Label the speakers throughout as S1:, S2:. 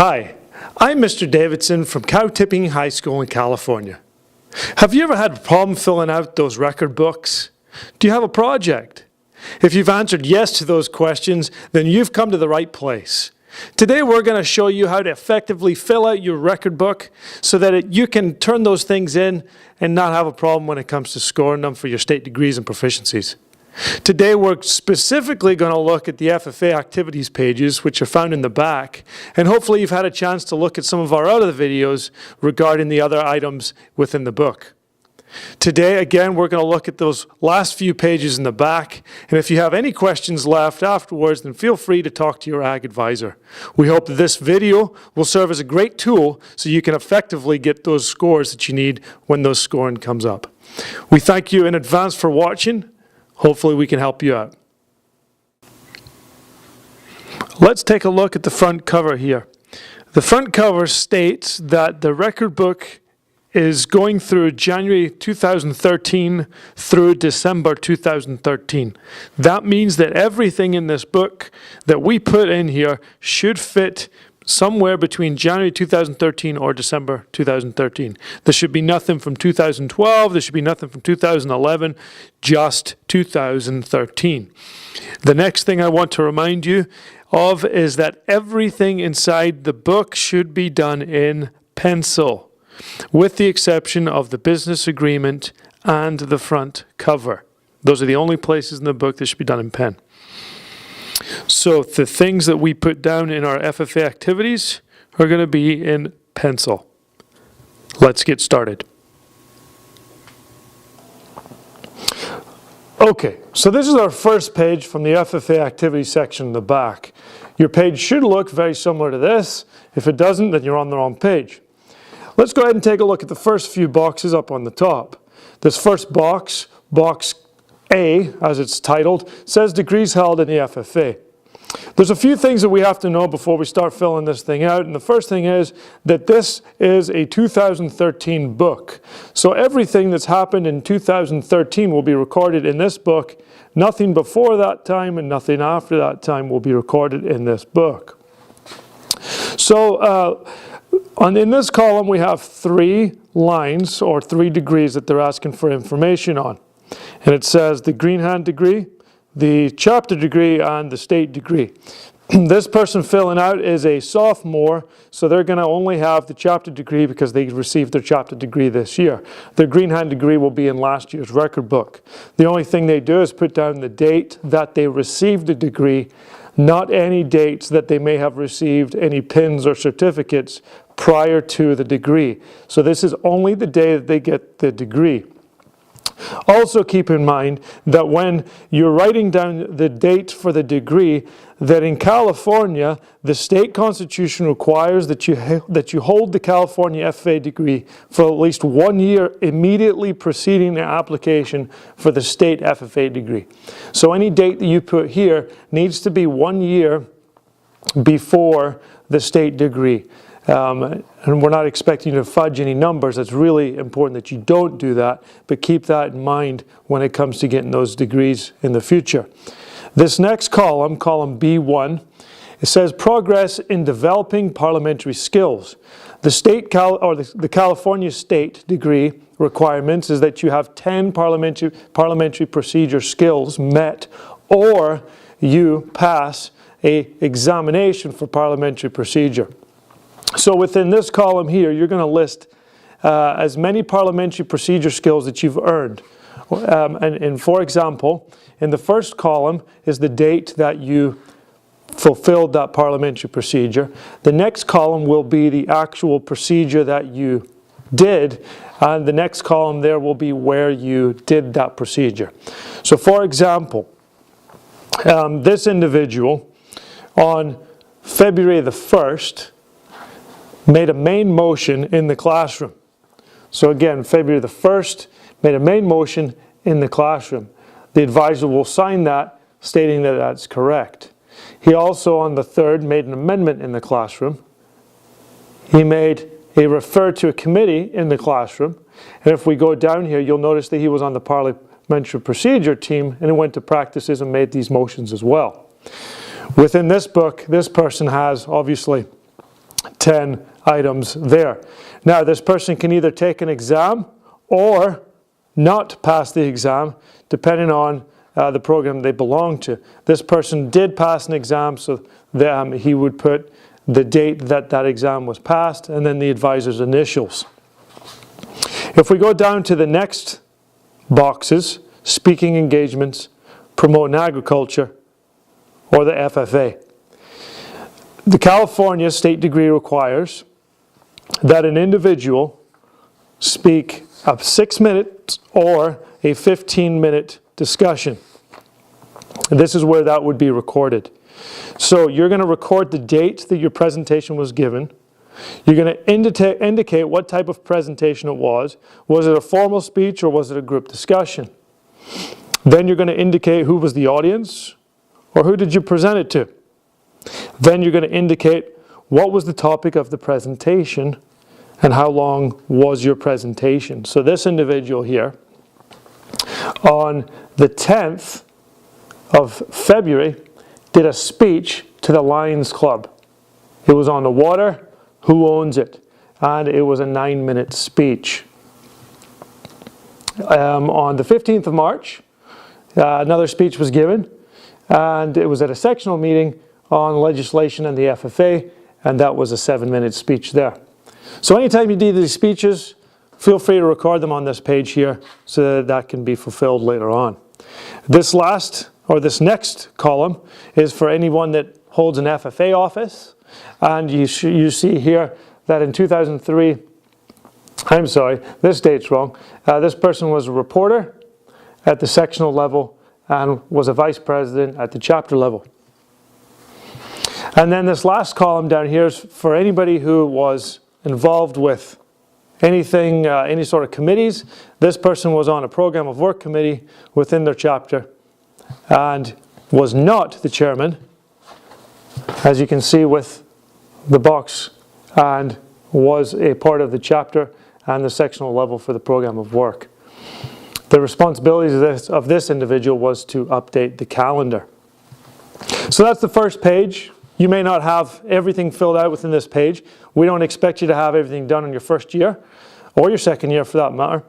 S1: Hi, I'm Mr. Davidson from Cow Tipping High School in California. Have you ever had a problem filling out those record books? Do you have a project? If you've answered yes to those questions, then you've come to the right place. Today we're going to show you how to effectively fill out your record book so that you can turn those things in and not have a problem when it comes to scoring them for your state degrees and proficiencies. Today we're specifically going to look at the FFA activities pages, which are found in the back, and hopefully you've had a chance to look at some of our other videos regarding the other items within the book. Today, again, we're going to look at those last few pages in the back, and if you have any questions left afterwards, then feel free to talk to your ag advisor. We hope that this video will serve as a great tool so you can effectively get those scores that you need when those scoring comes up. We thank you in advance for watching. Hopefully we can help you out. Let's take a look at the front cover here. The front cover states that the record book is going through January 2013 through December 2013. That means that everything in this book that we put in here should fit somewhere between January 2013 or December 2013. There should be nothing from 2012, there should be nothing from 2011, just 2013. The next thing I want to remind you of is that everything inside the book should be done in pencil, with the exception of the business agreement and the front cover. Those are the only places in the book that should be done in pen. So the things that we put down in our FFA activities are going to be in pencil. Let's get started. Okay, so this is our first page from the FFA activities section in the back. Your page should look very similar to this. If it doesn't, then you're on the wrong page. Let's go ahead and take a look at the first few boxes up on the top. This first box, box A, as it's titled, says degrees held in the FFA. There's a few things that we have to know before we start filling this thing out, and the first thing is that this is a 2013 book. So everything that's happened in 2013 will be recorded in this book. Nothing before that time and nothing after that time will be recorded in this book. So in this column we have 3 lines or 3 degrees that they're asking for information on. And it says the green hand degree, the chapter degree, and the state degree. This person filling out is a sophomore, so they're going to only have the chapter degree because they received their chapter degree this year. Their green hand degree will be in last year's record book. The only thing they do is put down the date that they received the degree, not any dates that they may have received any pins or certificates prior to the degree. So this is only the day that they get the degree. Also keep in mind that when you're writing down the date for the degree, that in California, the state constitution requires that you hold the California FFA degree for at least 1 year immediately preceding the application for the state FFA degree. So any date that you put here needs to be 1 year before the state degree. And we're not expecting you to fudge any numbers. It's really important that you don't do that, but keep that in mind when it comes to getting those degrees in the future. This next column, column B1, it says progress in developing parliamentary skills. The California state degree requirements is that you have 10 parliamentary procedure skills met, or you pass an examination for parliamentary procedure. So within this column here, you're going to list as many parliamentary procedure skills that you've earned. And for example, in the first column is the date that you fulfilled that parliamentary procedure. The next column will be the actual procedure that you did, and the next column there will be where you did that procedure. So for example, this individual on February the 1st made a main motion in the classroom. So again, February the 1st, made a main motion in the classroom. The advisor will sign that, stating that that's correct. He also, on the 3rd, made an amendment in the classroom. He referred to a committee in the classroom. And if we go down here, you'll notice that he was on the parliamentary procedure team, and he went to practices and made these motions as well. Within this book, this person has, obviously, 10 items there. Now, this person can either take an exam or not pass the exam, depending on the program they belong to. This person did pass an exam, so he would put the date that that exam was passed and then the advisor's initials. If we go down to the next boxes, speaking engagements, promoting agriculture, or the FFA. The California state degree requires that an individual speak a 6 minutes or a 15-minute discussion. This is where that would be recorded. So you're going to record the date that your presentation was given. You're going to indicate what type of presentation it was. Was it a formal speech or was it a group discussion? Then you're going to indicate who was the audience or who did you present it to. Then you're going to indicate what was the topic of the presentation and how long was your presentation. So this individual here, on the 10th of February, did a speech to the Lions Club. It was on the water, who owns it, and it was a 9-minute speech. On the 15th of March, another speech was given, and it was at a sectional meeting on legislation and the FFA, and that was a 7-minute speech there. So anytime you do these speeches, feel free to record them on this page here so that that can be fulfilled later on. This next column is for anyone that holds an FFA office, and you see here that in 2003, I'm sorry, this date's wrong, this person was a reporter at the sectional level and was a vice president at the chapter level. And then this last column down here is for anybody who was involved with anything, any sort of committees. This person was on a program of work committee within their chapter and was not the chairman, as you can see with the box, and was a part of the chapter and the sectional level for the program of work. The responsibilities of this individual was to update the calendar. So that's the first page. You may not have everything filled out within this page. We don't expect you to have everything done in your first year, or your second year for that matter.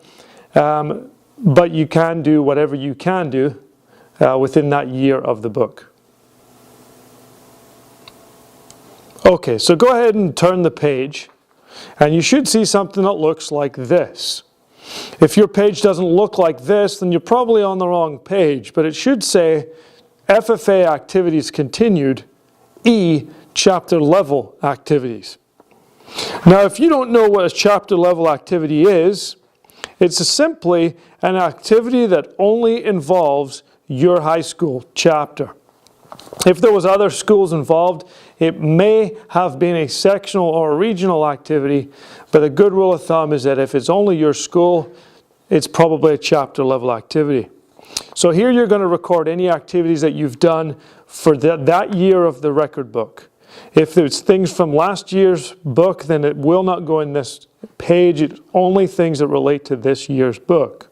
S1: But you can do whatever you can do within that year of the book. Okay, so go ahead and turn the page, and you should see something that looks like this. If your page doesn't look like this, then you're probably on the wrong page, but it should say FFA activities continued, E, chapter level activities. Now, if you don't know what a chapter level activity is, it's simply an activity that only involves your high school chapter. If there was other schools involved, it may have been a sectional or a regional activity, but a good rule of thumb is that if it's only your school, it's probably a chapter level activity. So here you're going to record any activities that you've done for that year of the record book. If it's things from last year's book, then it will not go in this page. It's only things that relate to this year's book.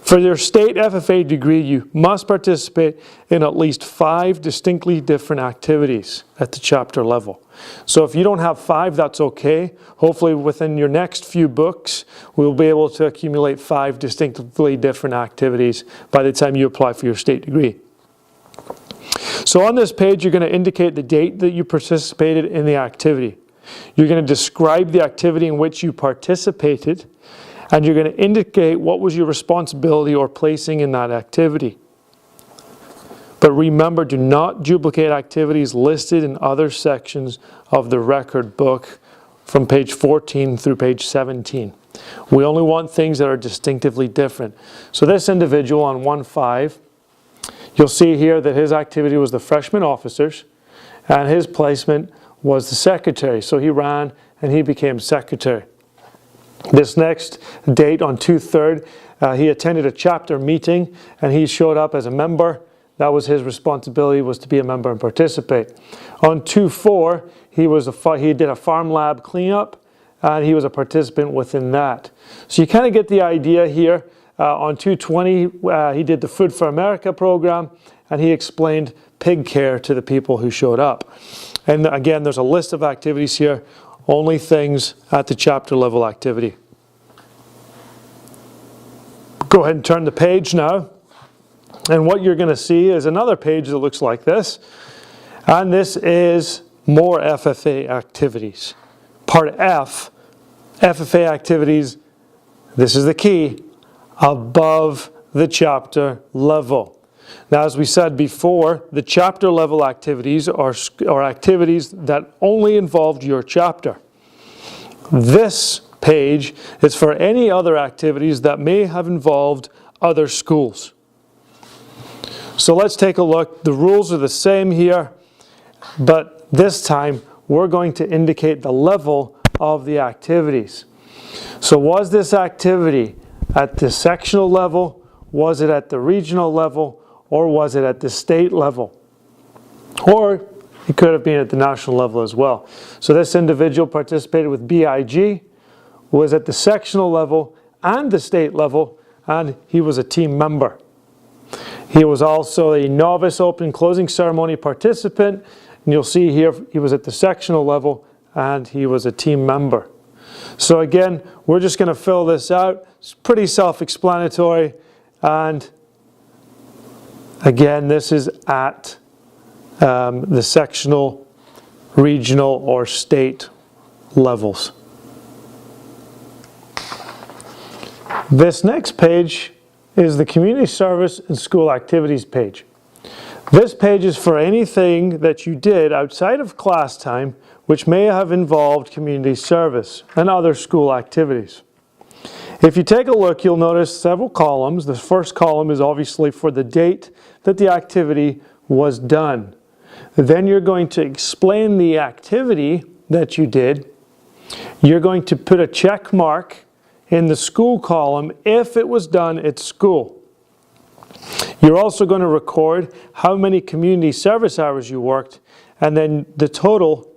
S1: For your state FFA degree, you must participate in at least 5 distinctly different activities at the chapter level. So if you don't have 5, that's okay. Hopefully within your next few books, we'll be able to accumulate 5 distinctly different activities by the time you apply for your state degree. So on this page, you're going to indicate the date that you participated in the activity. You're going to describe the activity in which you participated, and you're going to indicate what was your responsibility or placing in that activity. But remember, do not duplicate activities listed in other sections of the record book from page 14 through page 17. We only want things that are distinctively different. So this individual on 1-5, you'll see here that his activity was the freshman officers, and his placement was the secretary. So he ran and he became secretary. This next date on 2/3, he attended a chapter meeting and he showed up as a member. That was his responsibility, was to be a member and participate. On 2/4, he did a farm lab cleanup, and he was a participant within that. So you kind of get the idea here on 220, he did the Food for America program, and he explained pig care to the people who showed up. And again, there's a list of activities here, only things at the chapter level activity. Go ahead and turn the page now. And what you're going to see is another page that looks like this. And this is more FFA activities. Part F, FFA activities, this is the key, above the chapter level. Now, as we said before, the chapter level activities are activities that only involved your chapter. This page is for any other activities that may have involved other schools. So let's take a look. The rules are the same here, but this time we're going to indicate the level of the activities. So was this activity at the sectional level, was it at the regional level, or was it at the state level? Or it could have been at the national level as well. So this individual participated with BIG, was at the sectional level and the state level, and he was a team member. He was also a novice opening closing ceremony participant, and you'll see here he was at the sectional level and he was a team member. So again, we're just going to fill this out. It's pretty self-explanatory, and again, this is at the sectional, regional, or state levels. This next page is the Community Service and School Activities page. This page is for anything that you did outside of class time which may have involved community service and other school activities. If you take a look, you'll notice several columns. The first column is obviously for the date that the activity was done. Then you're going to explain the activity that you did. You're going to put a check mark in the school column if it was done at school. You're also going to record how many community service hours you worked, and then the total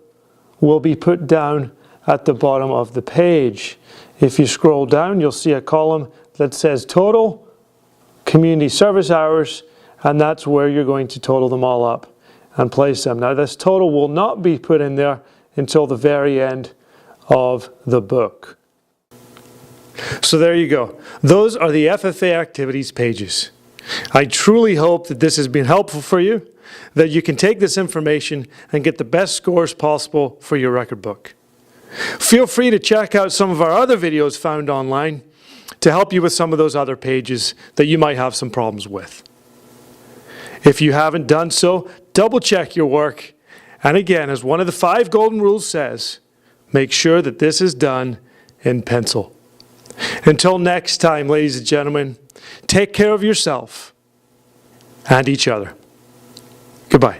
S1: will be put down at the bottom of the page. If you scroll down, you'll see a column that says total community service hours, and that's where you're going to total them all up and place them. Now, this total will not be put in there until the very end of the book. So there you go. Those are the FFA activities pages. I truly hope that this has been helpful for you, that you can take this information and get the best scores possible for your record book. Feel free to check out some of our other videos found online to help you with some of those other pages that you might have some problems with. If you haven't done so, double check your work. And again, as one of the 5 golden rules says, make sure that this is done in pencil. Until next time, ladies and gentlemen, take care of yourself and each other. Goodbye.